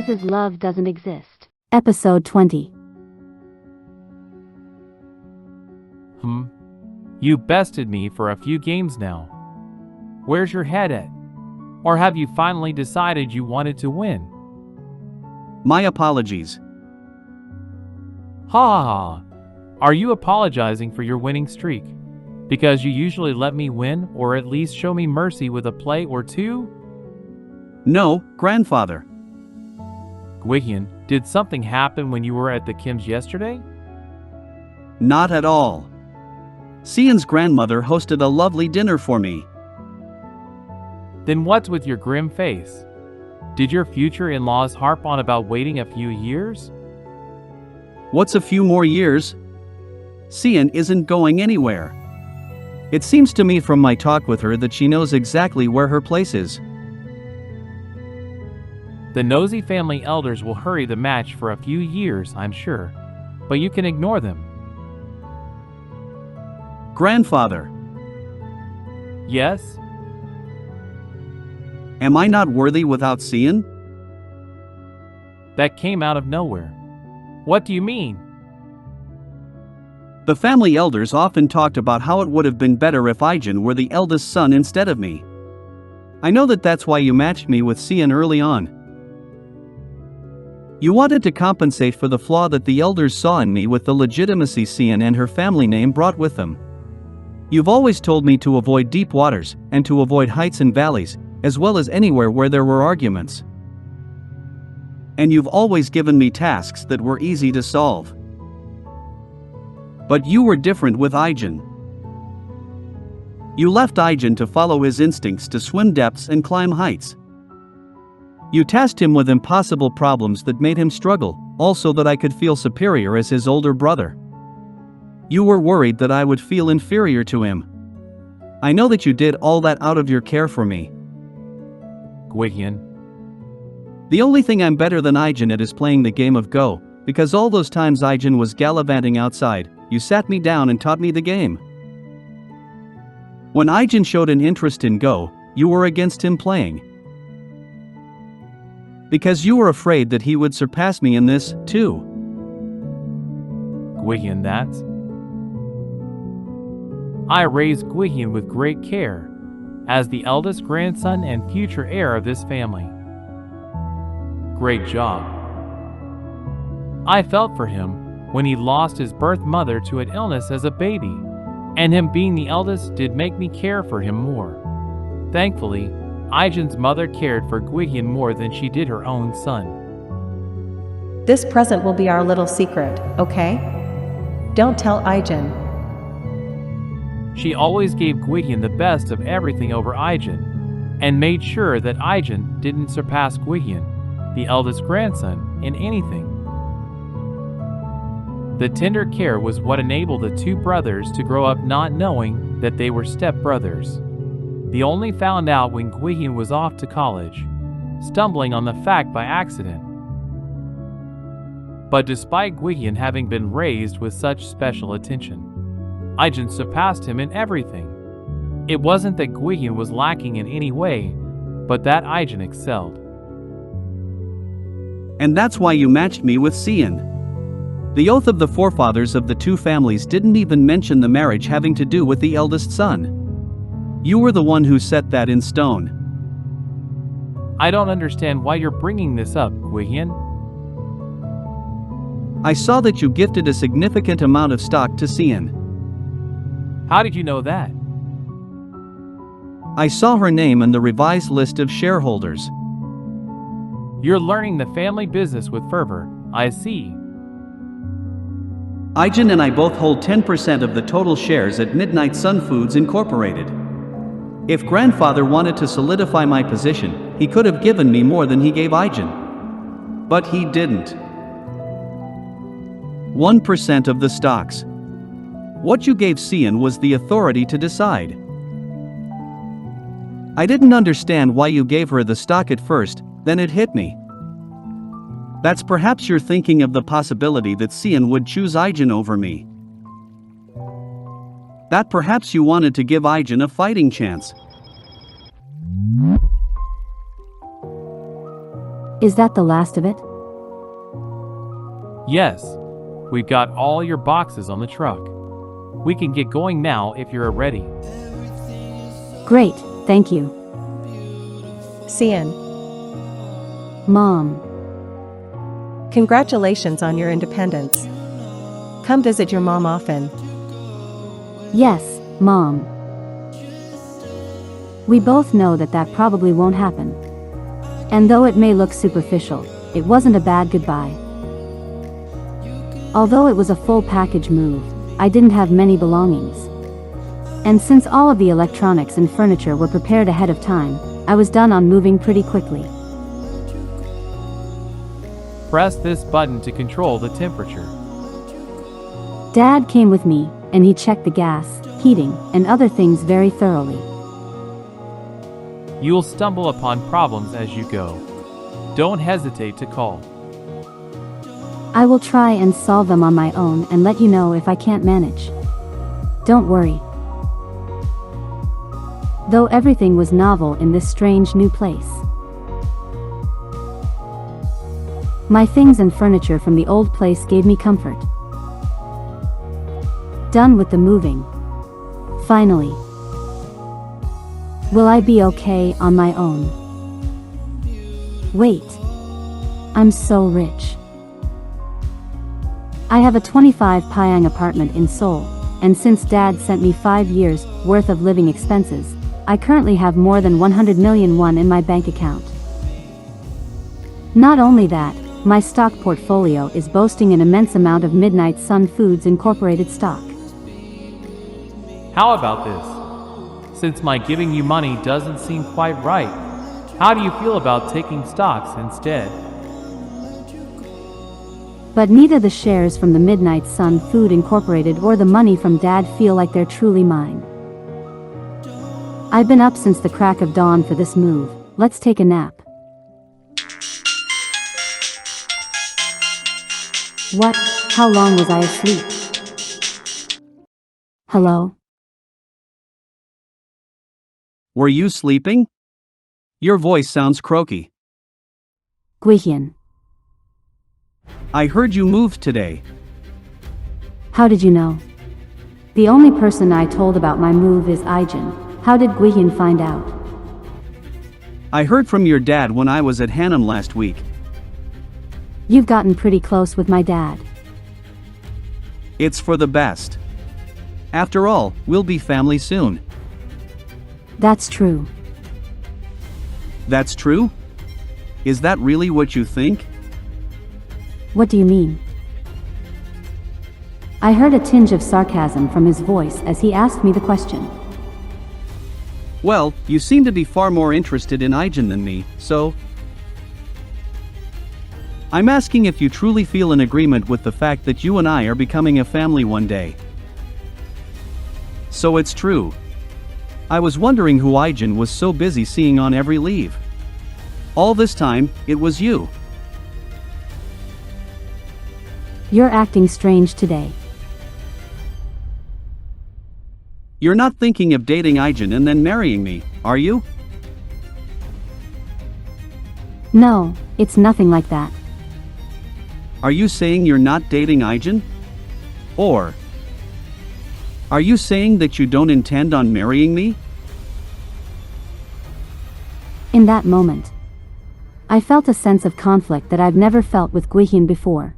Because his love doesn't exist. Episode 20. You bested me for a few games now. Where's your head at? Or have you finally decided you wanted to win? My apologies. Ha ha ha. Are you apologizing for your winning streak? Because you usually let me win or at least show me mercy with a play or two? No, grandfather. Gwihian, did something happen when you were at the Kim's yesterday? Not at all. Sian's grandmother hosted a lovely dinner for me. Then what's with your grim face? Did your future in-laws harp on about waiting a few years? What's a few more years? Sian isn't going anywhere. It seems to me from my talk with her that she knows exactly where her place is. The nosy family elders will hurry the match for a few years, I'm sure, but you can ignore them. Grandfather. Yes? Am I not worthy without Sian? That came out of nowhere. What do you mean? The family elders often talked about how it would have been better if Ijun were the eldest son instead of me. I know that that's why you matched me with Sian early on. You wanted to compensate for the flaw that the elders saw in me with the legitimacy Sian and her family name brought with them. You've always told me to avoid deep waters, and to avoid heights and valleys, as well as anywhere where there were arguments. And you've always given me tasks that were easy to solve. But you were different with Ijun. You left Ijun to follow his instincts to swim depths and climb heights. You tasked him with impossible problems that made him struggle, also that I could feel superior as his older brother. You were worried that I would feel inferior to him. I know that you did all that out of your care for me. Gwihian. The only thing I'm better than Ijun at is playing the game of Go, because all those times Ijun was gallivanting outside, you sat me down and taught me the game. When Ijun showed an interest in Go, you were against him playing. Because you were afraid that he would surpass me in this, too. Gwihian, that's... I raised Gwihian with great care, as the eldest grandson and future heir of this family. Great job. I felt for him when he lost his birth mother to an illness as a baby, and him being the eldest did make me care for him more. Thankfully, Ijun's mother cared for Gwihian more than she did her own son. This present will be our little secret, okay? Don't tell Ijun. She always gave Gwihian the best of everything over Ijun, and made sure that Ijun didn't surpass Gwihian, the eldest grandson, in anything. The tender care was what enabled the two brothers to grow up not knowing that they were step-brothers. They only found out when Gwihian was off to college, stumbling on the fact by accident. But despite Gwihian having been raised with such special attention, Ijun surpassed him in everything. It wasn't that Gwihian was lacking in any way, but that Ijun excelled. And that's why you matched me with Sian. The oath of the forefathers of the two families didn't even mention the marriage having to do with the eldest son. You were the one who set that in stone. I don't understand why you're bringing this up, Gwihian. I saw that you gifted a significant amount of stock to Sian. How did you know that? I saw her name in the revised list of shareholders. You're learning the family business with fervor, I see. Ijun and I both hold 10% of the total shares at Midnight Sun Foods Incorporated. If grandfather wanted to solidify my position, he could have given me more than he gave Ijun. But he didn't. 1% of the stocks. What you gave Sian was the authority to decide. I didn't understand why you gave her the stock at first, then it hit me. That's perhaps you're thinking of the possibility that Sian would choose Ijun over me. That perhaps you wanted to give Ijun a fighting chance. Is that the last of it? Yes, we've got all your boxes on the truck. We can get going now if you're ready. Great, thank you. Cian, Mom. congratulations on your independence. Come visit your mom often. Yes, Mom. We both know that probably won't happen. And though it may look superficial, it wasn't a bad goodbye. Although it was a full package move, I didn't have many belongings. And since all of the electronics and furniture were prepared ahead of time, I was done on moving pretty quickly. Press this button to control the temperature. Dad came with me, and he checked the gas, heating, and other things very thoroughly. You'll stumble upon problems as you go. Don't hesitate to call. I will try and solve them on my own and let you know if I can't manage. Don't worry. Though everything was novel in this strange new place. My things and furniture from the old place gave me comfort. Done with the moving. Finally. Will I be okay on my own? Wait. I'm so rich. I have a 25 Pyang apartment in Seoul, and since Dad sent me 5 years' worth of living expenses, I currently have more than 100 million won in my bank account. Not only that, my stock portfolio is boasting an immense amount of Midnight Sun Foods Incorporated stock. How about this? Since my giving you money doesn't seem quite right, how do you feel about taking stocks instead? But neither the shares from the Midnight Sun Food Incorporated or the money from Dad feel like they're truly mine. I've been up since the crack of dawn for this move. Let's take a nap. What? How long was I asleep? Hello? Were you sleeping? Your voice sounds croaky. Guihyun. I heard you moved today. How did you know? The only person I told about my move is Ijun. How did Guihyun find out? I heard from your dad when I was at Hanam last week. You've gotten pretty close with my dad. It's for the best. After all, we'll be family soon. That's true. That's true? Is that really what you think? What do you mean? I heard a tinge of sarcasm from his voice as he asked me the question. Well, you seem to be far more interested in Ijun than me, so... I'm asking if you truly feel in agreement with the fact that you and I are becoming a family one day. So it's true. I was wondering who Ijun was so busy seeing on every leave. All this time, it was you. You're acting strange today. You're not thinking of dating Ijun and then marrying me, are you? No, it's nothing like that. Are you saying you're not dating Ijun? Or are you saying that you don't intend on marrying me? In that moment, I felt a sense of conflict that I've never felt with Guihyun before.